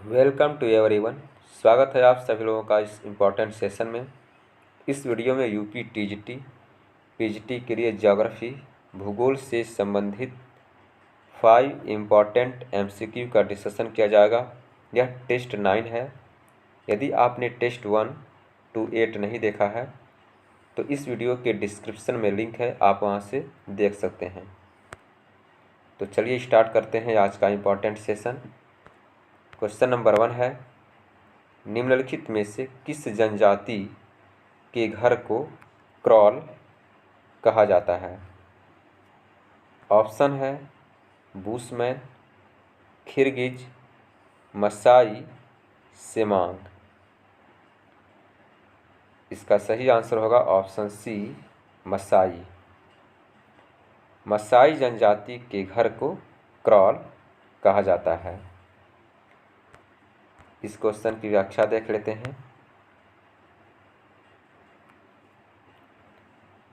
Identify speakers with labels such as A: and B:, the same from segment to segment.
A: Welcome to everyone. स्वागत है आप सभी लोगों का इस इम्पोर्टेंट सेशन में। इस वीडियो में यूपी टीजीटी पीजीटी के लिए ज्योग्राफी भूगोल से संबंधित 5 इम्पॉर्टेंट एमसीक्यू का डिस्कशन किया जाएगा। यह टेस्ट 9 है। यदि आपने टेस्ट 1 to 8 नहीं देखा है तो इस वीडियो के डिस्क्रिप्शन में लिंक है, आप वहां से देख सकते हैं। तो चलिए स्टार्ट करते हैं आज का इम्पॉर्टेंट सेशन। क्वेश्चन नंबर 1 है, निम्नलिखित में से किस जनजाति के घर को क्रॉल कहा जाता है? ऑप्शन है बूशमैन, खिरगिज, मसाई, सेमांग। इसका सही आंसर होगा ऑप्शन सी, मसाई। मसाई जनजाति के घर को क्रॉल कहा जाता है। इस क्वेश्चन की व्याख्या देख लेते हैं।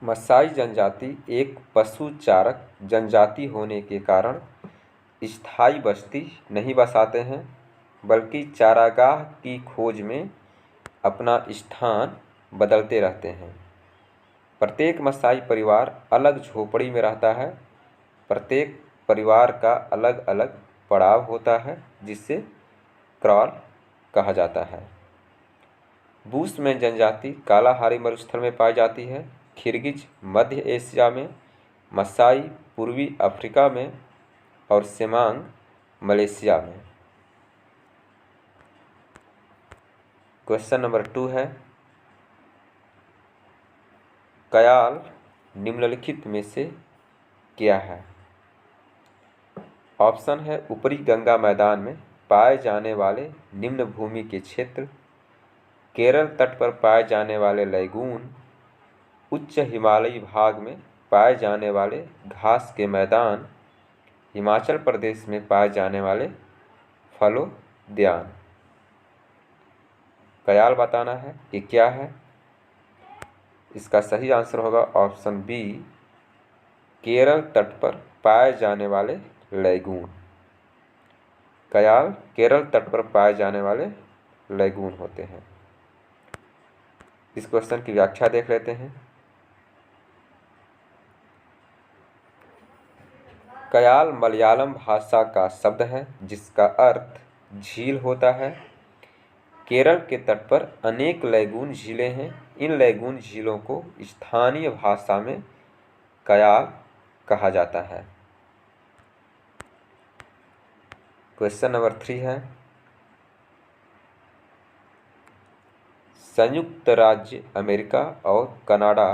A: मसाई जनजाति एक पशु चारक जनजाति होने के कारण स्थायी बस्ती नहीं बसाते हैं, बल्कि चारागाह की खोज में अपना स्थान बदलते रहते हैं। प्रत्येक मसाई परिवार अलग झोपड़ी में रहता है। प्रत्येक परिवार का अलग अलग पड़ाव होता है, जिसे क्रॉल कहा जाता है। बूशमैन जनजाति कालाहारी मरुस्थल में पाई जाती है। खिरगिज मध्य एशिया में, मसाई पूर्वी अफ्रीका में और सेमांग मलेशिया में। क्वेश्चन नंबर 2 है, कयाल निम्नलिखित में से क्या है? ऑप्शन है ऊपरी गंगा मैदान में पाए जाने वाले निम्न भूमि के क्षेत्र, केरल तट पर पाए जाने वाले लैगून, उच्च हिमालयी भाग में पाए जाने वाले घास के मैदान, हिमाचल प्रदेश में पाए जाने वाले फलोद्यान। कयाल बताना है कि क्या है। इसका सही आंसर होगा ऑप्शन बी, केरल तट पर पाए जाने वाले लैगून। कयाल केरल तट पर पाए जाने वाले लैगून होते हैं। इस क्वेश्चन की व्याख्या देख लेते हैं। कयाल मलयालम भाषा का शब्द है जिसका अर्थ झील होता है। केरल के तट पर अनेक लैगून झीलें हैं। इन लैगून झीलों को स्थानीय भाषा में कयाल कहा जाता है। क्वेश्चन नंबर 3 है, संयुक्त राज्य अमेरिका और कनाडा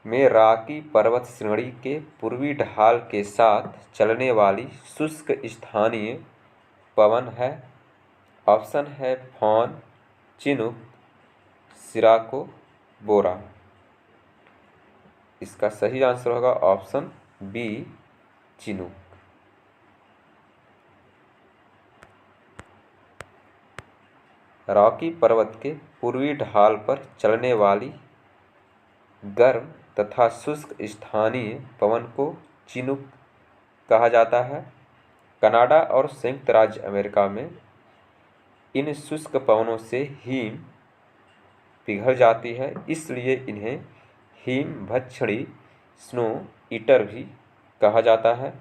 A: में रॉकी पर्वत श्रेणी के पूर्वी ढाल के साथ चलने वाली शुष्क स्थानीय पवन है। ऑप्शन है फॉन, चिनूक, सिराको, बोरा। इसका सही आंसर होगा ऑप्शन बी, चिनूक। रॉकी पर्वत के पूर्वी ढाल पर चलने वाली गर्म तथा शुष्क स्थानीय पवन को चिनूक कहा जाता है। कनाडा और संयुक्त राज्य अमेरिका में इन शुष्क पवनों से हिम पिघल जाती है, इसलिए इन्हें हिम भक्षणी स्नो ईटर भी कहा जाता है।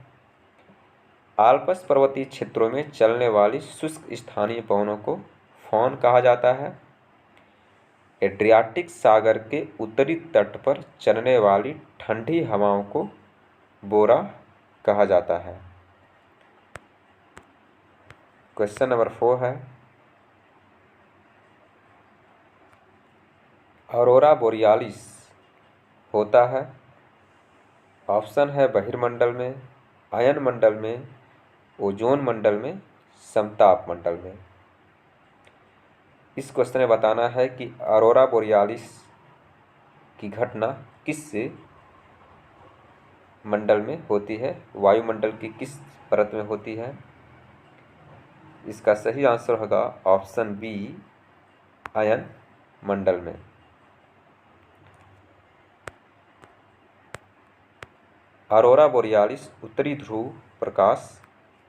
A: आल्प्स पर्वतीय क्षेत्रों में चलने वाली शुष्क स्थानीय पवनों को फॉन कहा जाता है। एड्रियाटिक सागर के उत्तरी तट पर चलने वाली ठंडी हवाओं को बोरा कहा जाता है। क्वेश्चन नंबर 4 है, ऑरोरा बोरियालिस होता है। ऑप्शन है बहिर्मंडल में, अयन मंडल में, ओजोन मंडल में, समताप मंडल में। इस क्वेश्चन में बताना है कि ऑरोरा बोरियालिस की घटना किस मंडल में होती है, वायुमंडल की किस परत में होती है। इसका सही आंसर होगा ऑप्शन बी, अयन मंडल में। ऑरोरा बोरियालिस उत्तरी ध्रुव प्रकाश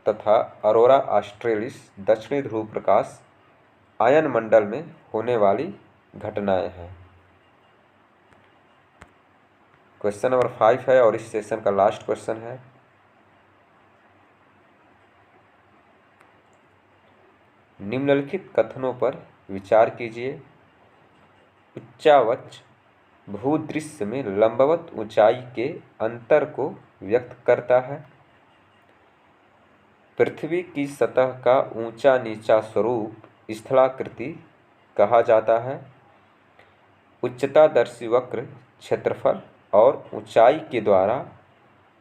A: तथा अरोरा ऑस्ट्रेलिस दक्षिणी ध्रुव प्रकाश आयन मंडल में होने वाली घटनाएं हैं। क्वेश्चन नंबर 5 है और इस सेशन का लास्ट क्वेश्चन है। निम्नलिखित कथनों पर विचार कीजिए। उच्चावच भूदृश्य में लंबवत ऊंचाई के अंतर को व्यक्त करता है। पृथ्वी की सतह का ऊंचा नीचा स्वरूप स्थलाकृति कहा जाता है। उच्चतादर्शी वक्र क्षेत्रफल और ऊंचाई के द्वारा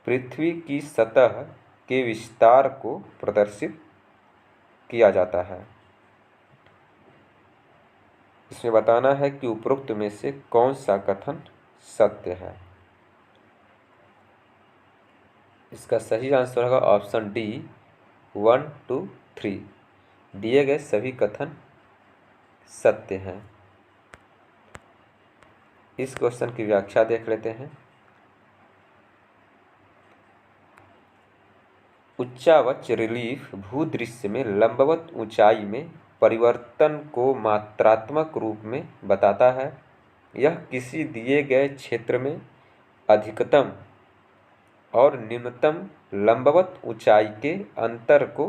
A: पृथ्वी की सतह के विस्तार को प्रदर्शित किया जाता है। इसमें बताना है कि उपरोक्त में से कौन सा कथन सत्य है। इसका सही आंसर होगा ऑप्शन डी 1, 2, 3। दिए गए सभी कथन सत्य हैं। इस क्वेश्चन की व्याख्या देख लेते हैं। उच्चावच रिलीफ भूदृश्य में लंबवत ऊंचाई में परिवर्तन को मात्रात्मक रूप में बताता है। यह किसी दिए गए क्षेत्र में अधिकतम और न्यूनतम लंबवत ऊंचाई के अंतर को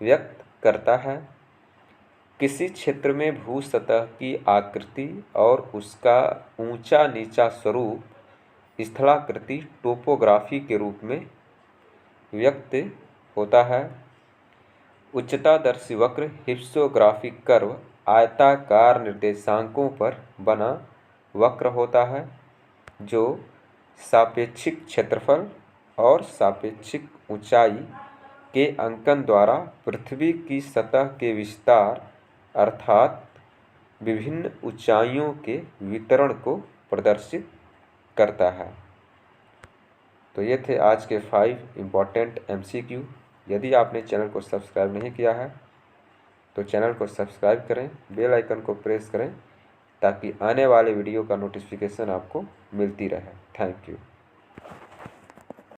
A: व्यक्त करता है। किसी क्षेत्र में भू सतह की आकृति और उसका ऊंचा नीचा स्वरूप स्थलाकृति टोपोग्राफी के रूप में व्यक्त होता है। उच्चतादर्शी वक्र हिप्सोग्राफिक कर्व आयताकार निर्देशांकों पर बना वक्र होता है जो सापेक्षिक क्षेत्रफल और सापेक्षिक ऊंचाई के अंकन द्वारा पृथ्वी की सतह के विस्तार अर्थात विभिन्न ऊंचाइयों के वितरण को प्रदर्शित करता है। तो ये थे आज के 5 इम्पॉर्टेंट MCQ। यदि आपने चैनल को सब्सक्राइब नहीं किया है तो चैनल को सब्सक्राइब करें, बेल आइकन को प्रेस करें ताकि आने वाले वीडियो का नोटिफिकेशन आपको मिलती रहे। Thank you.